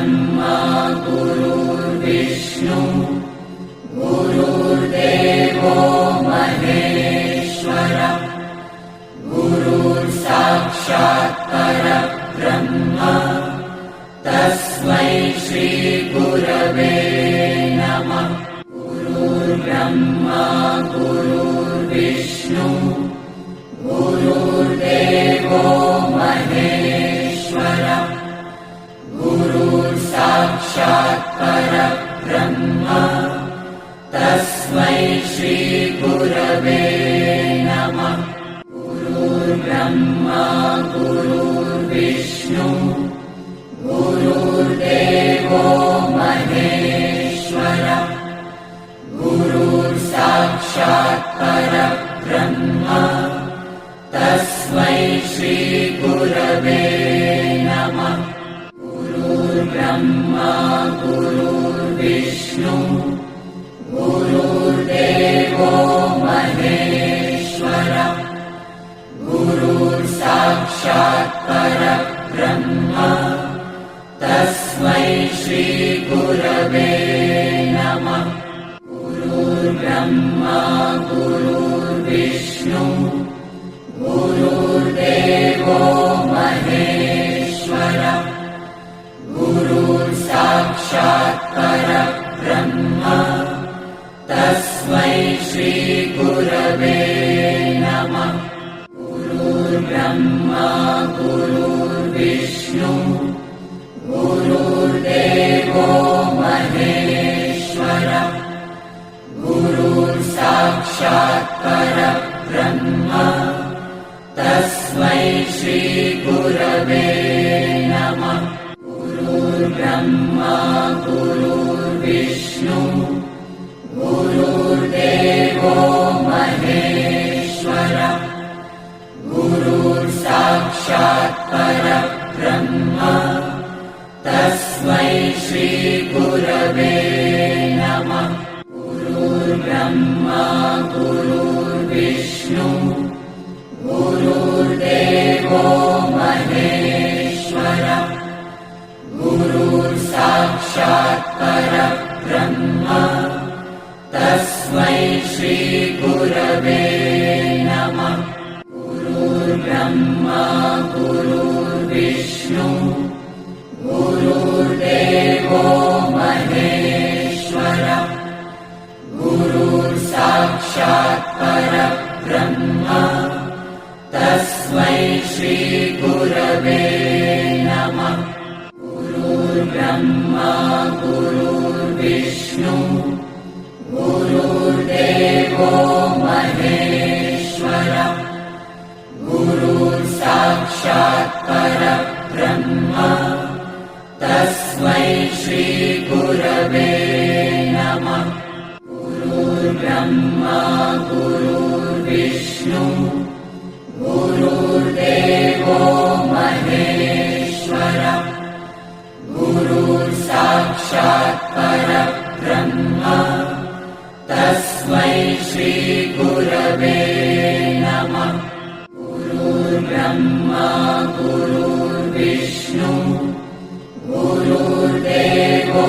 गुरुर्ब्रह्मा गुरुर्विष्णु गुरुर्देवो महेश्वरः गुरुर्साक्षात् परब्रह्म तस्मै श्रीगुरवे नमः। गुरुर्ब्रह्मा गुरुर्विष्णु गुरुर्देवो महेश्वरः गुरुर्साक्षात् परब्रह्म तस्मै श्रीगुरवे नमः। गुरुर्ब्रह्मा गुरुर्विष्णु गुरुर्देवो महेश्वरः गुरुर्साक्षात् परब्रह्म तस्मै श्रीगुरवे नमः। गुरुर्ब्रह्मा गुरुर्विष्णु गुरुर्देवो महेश्वरः गुरुर्साक्षात् परब्रह्म तस्मै श्रीगुरवे नमः। गुरुर्ब्रह्मा गुरुर्विष्णु गुरुर्देवो महेश्वरः गुरुर्साक्षात् परब्रह्म तस्मै श्रीगुरवे नमः। गुरुर्ब्रह्मा गुरुर्विष्णु गुरुर्देवो महेश्वरः गुरुर्साक्षात् परब्रह्म तस्मै श्रीगुरवे नमः। गुरुर्ब्रह्मा गुरुर्विष्णु गुरुर्देवो महेश्वरः गुरुर्साक्षात् परब्रह्म तस्मै श्रीगुरवे नमः। गुरुर्ब्रह्मा गुरुर्विष्णु गुरुर्देवो महेश्वरः गुरुर्साक्षात् परब्रह्म तस्मै श्रीगुरवे नमः। गुरुर्ब्रह्मा गुरुर्विष्णु गुरुर्देवो महेश्वरः गुरुर्साक्षात् परब्रह्म तस्मै श्रीगुरवे नमः। गुरुर्ब्रह्मा गुरुर्विष्णु गुरुर्देवो महेश्वरः गुरुर्साक्षात् परब्रह्म तस्मै श्रीगुरवे नमः। गुरुर्ब्रह्मा गुरुर्विष्णु गुरुर्देवो महेश्वरः गुरुर्साक्षात् परब्रह्म तस्मै श्रीगुरवे नमः। गुरुर्ब्रह्मा गुरुर्विष्णु गुरुर्देवो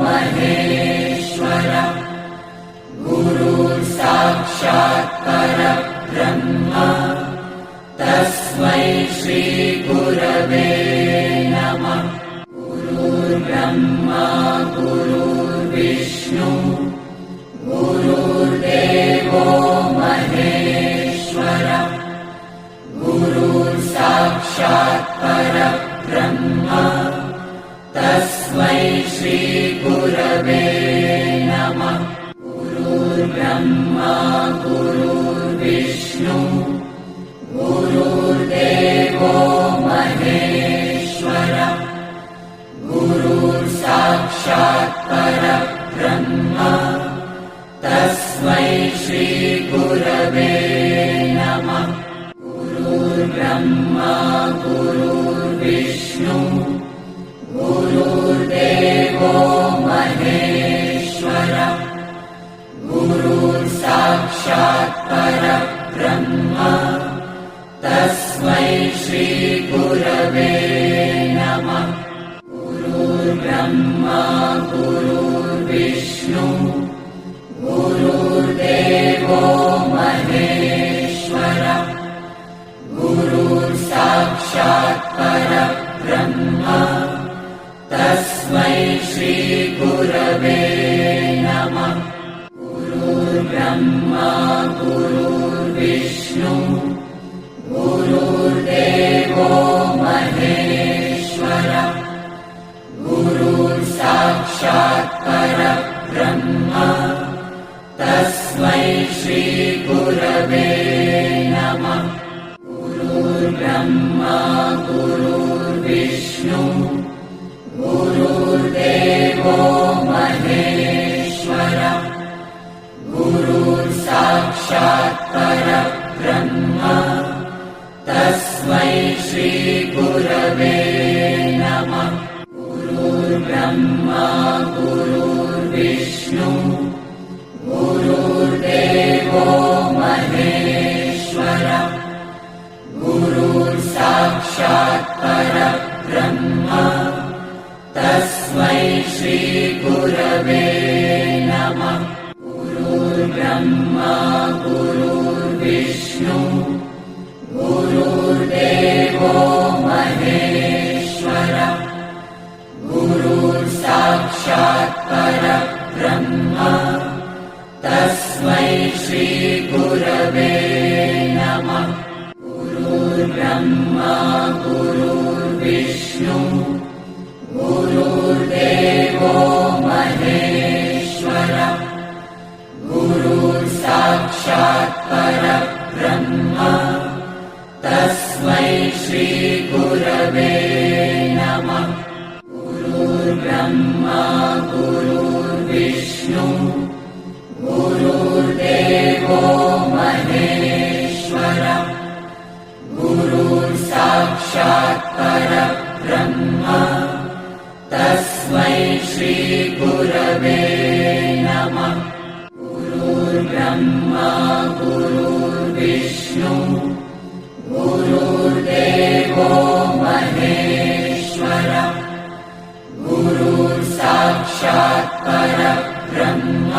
महेश्वरः गुरुर्साक्षात् परब्रह्म तस्मै श्रीगुरवे नमः। गुरुर्ब्रह्मा गुरुर्विष्णु गुरुर्देवो महेश्वरः गुरुर्साक्षात् परब्रह्म तस्मै श्रीगुरवे नमः। गुरुर्ब्रह्मा गुरुर्विष्णु गुरुर्देवो महेश्वरः गुरुर्साक्षात् परब्रह्म तस्मै श्रीगुरवे नमः। गुरुर्ब्रह्मा गुरुर्विष्णु गुरुर्देवो महेश्वरः गुरुर्साक्षात् परब्रह्म तस्मै श्रीगुरवे नमः। गुरुर्ब्रह्मा ब्रह्मा गुरुर्विष्णु गुरुर्देवो महेश्वरः गुरुर्साक्षात् परब्रह्म तस्मै श्री गुरवे नमः। गुरुर्ब्रह्मा गुरुर्विष्णु गुरुर्देवो महेश्वरः गुरुर्साक्षात् परब्रह्म तस्मै श्री गुरवे नमः। गुरुर्ब्रह्मा गुरुर्विष्णु गुरुर्देवो महेश्वरः गुरुर्साक्षात् परब्रह्म तस्मै श्री गुरवे नमः। गुरुर्ब्रह्मा गुरुर्विष्णु गुरुर्देवो महेश्वरः गुरुर्साक्षात् परब्रह्म तस्मै श्री गुरवे नमः। गुरुर्ब्रह्मा गुरुर्विष्णु गुरुर्देवो महेश्वरः गुरुर्साक्षात् परब्रह्म तस्मै श्री गुरवे नमः। गुरुर्ब्रह्मा गुरुर्विष्णु गुरुर्देवो महेश्वरः गुरुर्साक्षात् परब्रह्म तस्मै श्री गुरवे नमः। गुरुर्ब्रह्मा गुरुर्विष्णु गुरुर्देवो महेश्वरः गुरुर्साक्षात् परब्रह्म तस्मै श्री गुरवे नमः। गुरुर्ब्रह्मा गुरुर्विष्णु गुरुर्देवो महेश्वरः गुरुर्साक्षात् परब्रह्म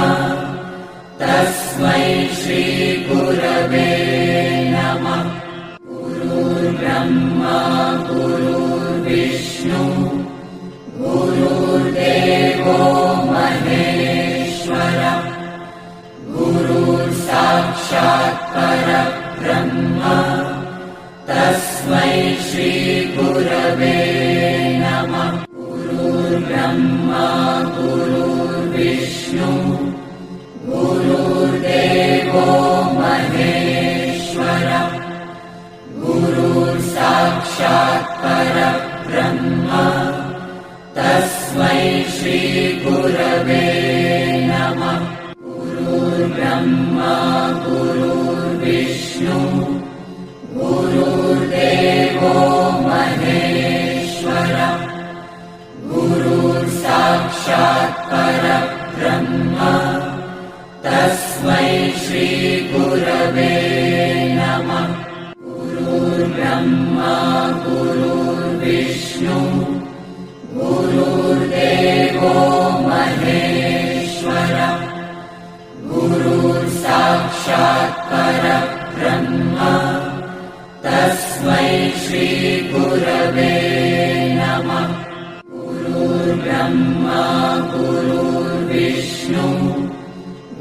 तस्मै श्री गुरवे नमः। गुरुर्ब्रह्मा गुरुर्विष्णु गुरुर्देवो महेश्वरः गुरुर्साक्षात् परब्रह्म तस्मै श्री गुरवे नमः। गुरुर्ब्रह्मा गुरुर्विष्णु गुरुर्देवो महेश्वरः गुरुर्साक्षात् परब्रह्म तस्मै श्री गुरवे नमः। गुरुर्ब्रह्मा गुरुर्विष्णु गुरुर्देवो महेश्वरः गुरुर्साक्षात् परब्रह्म तस्मै श्री गुरवे नमः। गुरुर्ब्रह्मा गुरुर्विष्णु गुरुर्देवो महेश्वरः गुरुर्साक्षात् परब्रह्म तस्मै श्री गुरवे नमः। गुरुर्ब्रह्मा गुरुर्विष्णु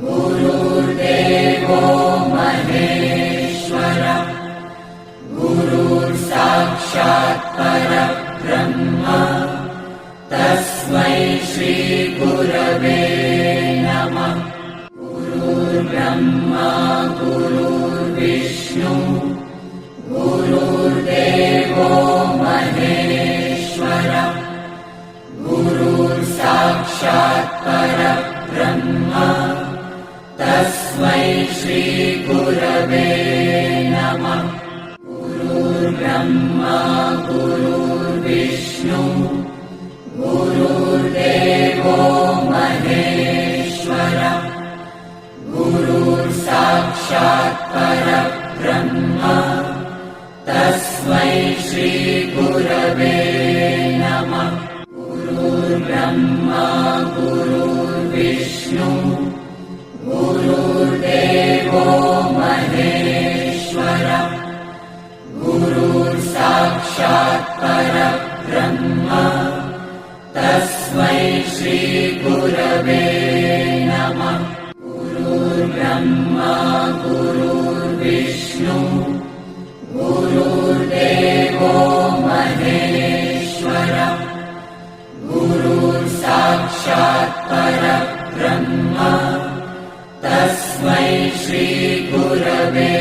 गुरुर्देवो महेश्वरः गुरुर्साक्षात् परब्रह्म तस्मै श्री गुरवे नमः। गुरुर्ब्रह्मा गुरुर्विष्णु गुरुर्देवो महेश्वरः गुरुर्साक्षात् परब्रह्म तस्मै श्री गुरवे नमः। गुरुर्ब्रह्मा गुरुर्विष्णु गुरुर्देवो महेश्वरः गुरुर्साक्षात् परब्रह्म तस्मै श्री गुरुर्ब्रह्मा गुरुर्विष्णु गुरुर्देवो महेश्वरः गुरुर्साक्षात् परब्रह्म तस्मै श्रीगुरवे नमः। गुरुर्ब्रह्मा गुरुर्विष्णु गुरुर्देवो महेश्वरः गुरुर्साक्षात् परब्रह्म तस्मै श्रीगुरवे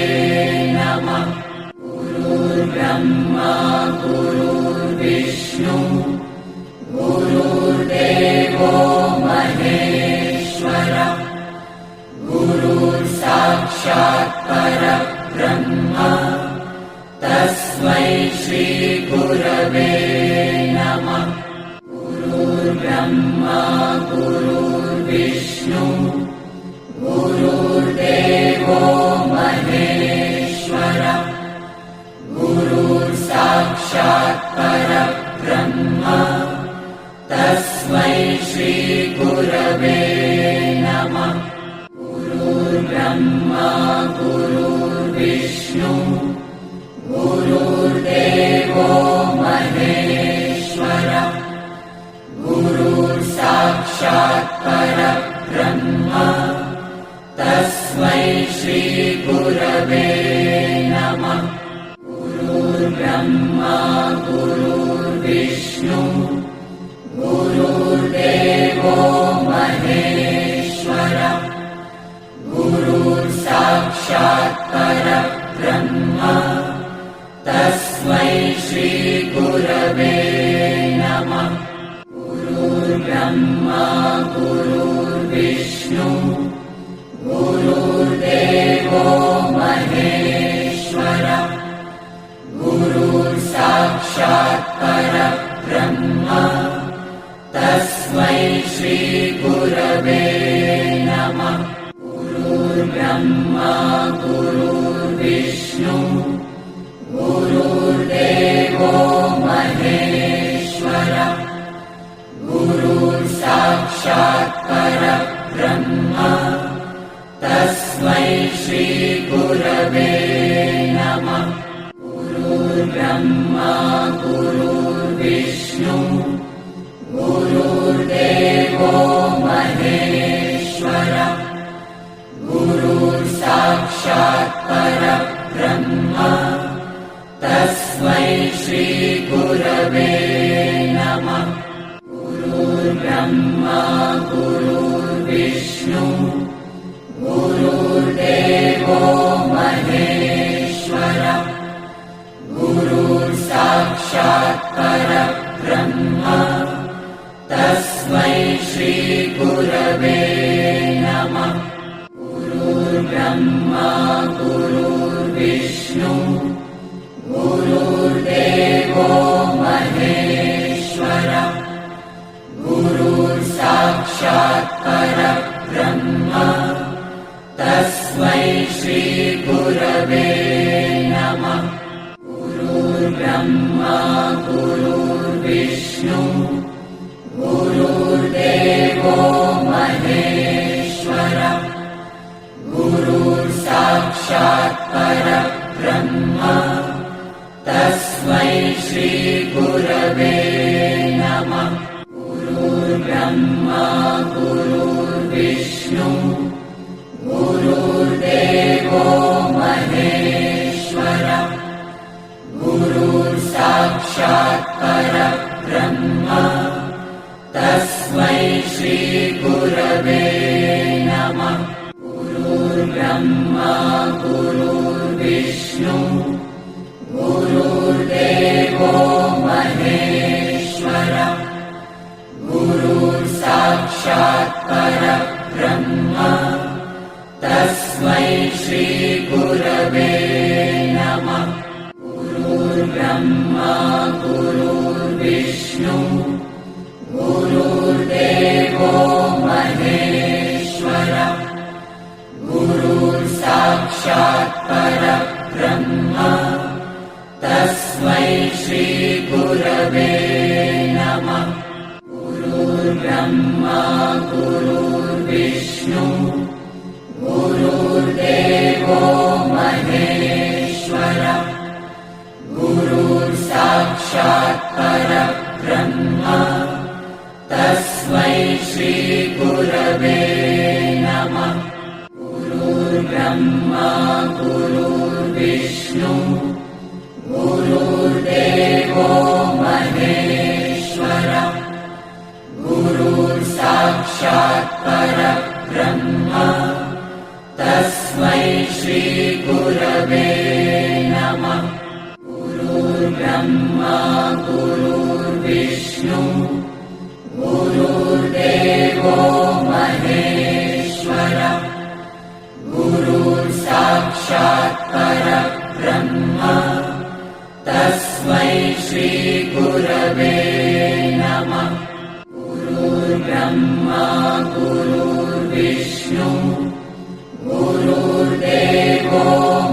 नमः। गुरुर्ब्रह्मा गुरुर्विष्णु गुरुर्देवो महेश्वरः गुरुर्साक्षात् परब्रह्म तस्मै श्रीगुरवे नमः। गुरुर्ब्रह्मा गुरुर्विष्णु गुरुर्देवो महेश्वरः गुरुर्साक्षात् परब्रह्म तस्मै श्रीगुरवे नमः। गुरुर्ब्रह्मा गुरुर्विष्णु गुरुर्देवो महेश्वरः गुरुर्साक्षात् परब्रह्म तस्मै श्रीगुरवे नमः। गुरुर्ब्रह्मा गुरुर्विष्णु गुरुर्देवो महेश्वरः गुरुर्साक्षात् परब्रह्म तस्मै श्रीगुरवे नमः। गुरुर्ब्रह्मा गुरुर्विष्णु गुरुर्देवो महेश्वरः गुरुर्साक्षात् परब्रह्म तस्मै श्रीगुरवे नमः। गुरुर्ब्रह्मा गुरुर्विष्णु गुरुर्देवो महेश्वरः गुरुर्साक्षात् परब्रह्म तस्मै श्रीगुरवे नमः। गुरुर्ब्रह्मा गुरुर्विष्णु गुरुर्देवो महेश्वरः गुरुर्साक्षात् परब्रह्म तस्मै श्रीगुरवे नमः। गुरुर्ब्रह्मा गुरुर्विष्णु गुरुर्देवो महेश्वरः गुरुर्साक्षात् परब्रह्म तस्मै श्रीगुरवे नमः। गुरुर्ब्रह्मा गुरुर्विष्णु गुरुर्देवो महेश्वरः गुरुर्साक्षात् परब्रह्म तस्मै श्रीगुरवे नमः। गुरुर्ब्रह्मा गुरुर्विष्णु गुरुर्देवो महेश्वरः गुरुर्साक्षात् परब्रह्म तस्मै श्रीगुरवे नमः। गुरुर्ब्रह्मा गुरुर्विष्णु गुरुर्देवो महेश्वरः गुरुर्साक्षात् परब्रह्म तस्मै श्रीगुरवे नमः। गुरुर्ब्रह्मा गुरुर्विष्णु गुरुर्देवो महेश्वरः गुरुर्साक्षात् परब्रह्म तस्मै श्रीगुरवे नमः। गुरुर्ब्रह्मा गुरुर्विष्णु गुरुर्देवो महेश्वरः गुरुर्साक्षात् परब्रह्म तस्मै श्रीगुरवे नमः। गुरुर्ब्रह्मा गुरुर्विष्णु गुरुर्देवो महेश्वरः गुरुर्साक्षात् परब्रह्म तस्मै श्री गुरवे नमः। गुरुर्ब्रह्मा गुरुर्विष्णु गुरुर्देवो महेश्वरः गुरुर्साक्षात् परब्रह्म तस्मै श्री गुरवे नमः। गुरुर्ब्रह्मा गुरुर्विष्णु गुरुर्देवो महेश्वरः गुरुर्साक्षात् परब्रह्म तस्मै श्री गुरवे नमः। गुरुर्ब्रह्मा गुरुर्विष्णु गुरुर्देवो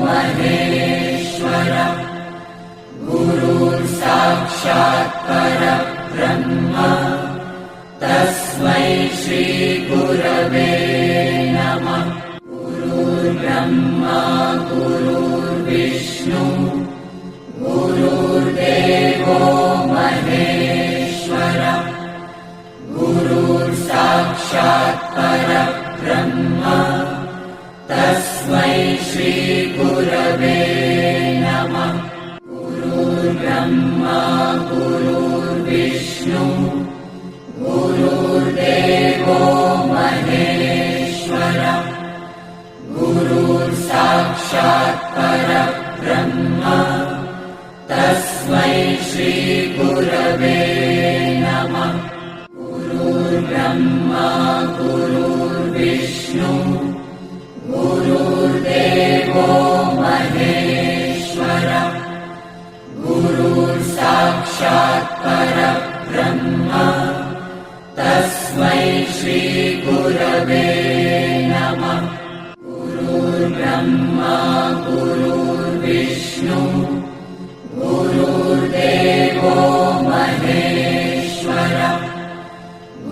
महेश्वरः गुरुर्साक्षात् परब्रह्म तस्मै श्री गुरवे नमः। गुरुर्ब्रह्मा गुरुर्विष्णु गुरुर्देवो महेश्वरः गुरुर्साक्षात् परब्रह्म तस्मै श्री गुरवे नमः। गुरुर्ब्रह्मा गुरुर्विष्णु गुरुर्देवो महेश्वरः गुरुर्साक्षात् परब्रह्म तस्मै श्री गुरवे नमः। गुरुर्ब्रह्मा गुरुर्विष्णु गुरुर्देवो महेश्वरः गुरुर्साक्षात् परब्रह्म तस्मै श्री गुरवे नमः। गुरुर्ब्रह्मा गुरुर्विष्णु गुरुर्देवो महेश्वरः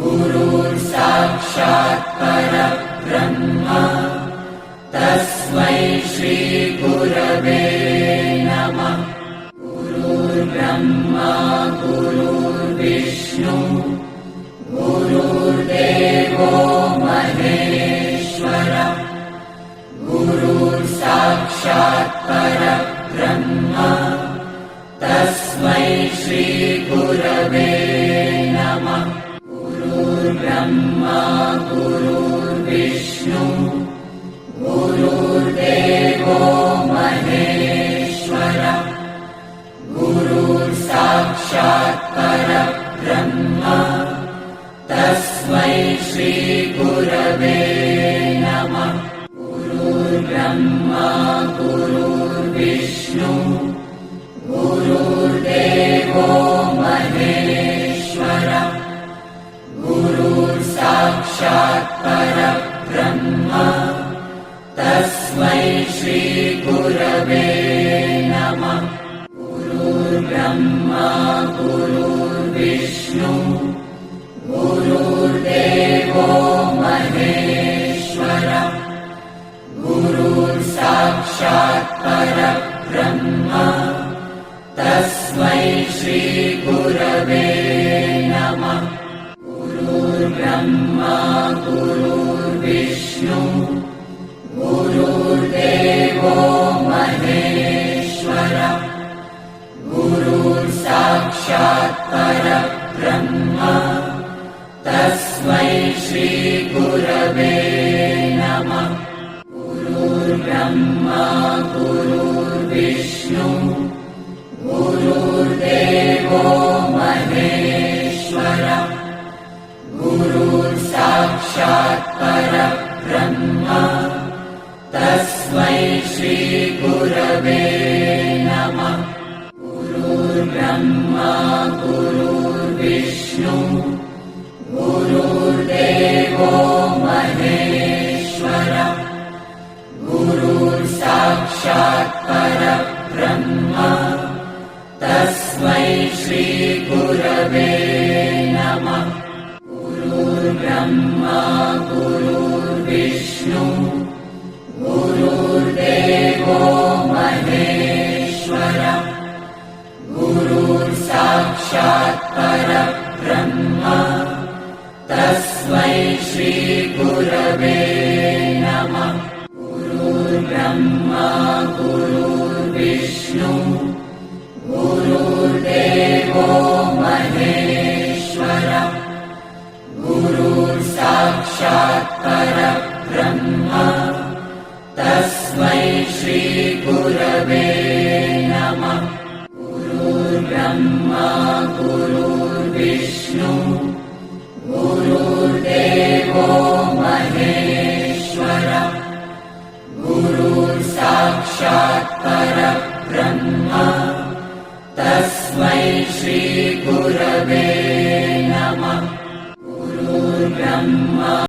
गुरुर्साक्षात् परब्रह्म तस्मै श्री गुरवे नमः। गुरुर्ब्रह्मा गुरुर्विष्णु गुरुर्देवो महेश्वरः गुरुर्साक्षात् परब्रह्म तस्मै श्री गुरवे नमः। गुरुर्ब्रह्मा गुरुर्विष्णु गुरुर्देवो महेश्वरः गुरुर्साक्षात् परब्रह्म तस्मै श्री गुरवे नमः। गुरुर्ब्रह्मा गुरुर्विष्णु गुरुर्देवो महेश्वरः गुरुर्साक्षात् परब्रह्म तस्मै श्री गुरवे नमः। गुरुर्ब्रह्मा गुरुर्विष्णु गुरुर्देवो महेश्वरः गुरुर्साक्षात् परब्रह्म तस्मै श्री गुरवे नमः। गुरुर्ब्रह्मा गुरुर्विष्णु गुरुर्देवो महेश्वरः गुरुर्साक्षात् परब्रह्म तस्मै श्री गुरवे नमः। गुरुर्ब्रह्मा गुरुर्विष्णु गुरुर्देवो महेश्वरः गुरुर्साक्षात् परब्रह्म तस्मै श्री गुरवे नमः। गुरुर्ब्रह्मा गुरुर्विष्णु गुरुर्देवो महेश्वरः गुरुर्साक्षात् परब्रह्म तस्मै श्री गुरवे नमः। ब्रह्मा गुरुर्विष्णु गुरुर्देवो महेश्वरः गुरुर्साक्षात् परब्रह्म तस्मै श्री गुरवे नमः। गुरुर्ब्रह्मा गुरुर्विष्णु गुरुर्देवो महेश्वरः गुरुर्साक्षात् परब्रह्म तस्मै श्री गुरवे नमः। गुरुर्ब्रह्मा गुरुर्विष्णु गुरुर्देवो महेश्वरः गुरुर्साक्षात् परब्रह्म तस्मै श्री गुरवे नमः। गुरुर्ब्रह्मा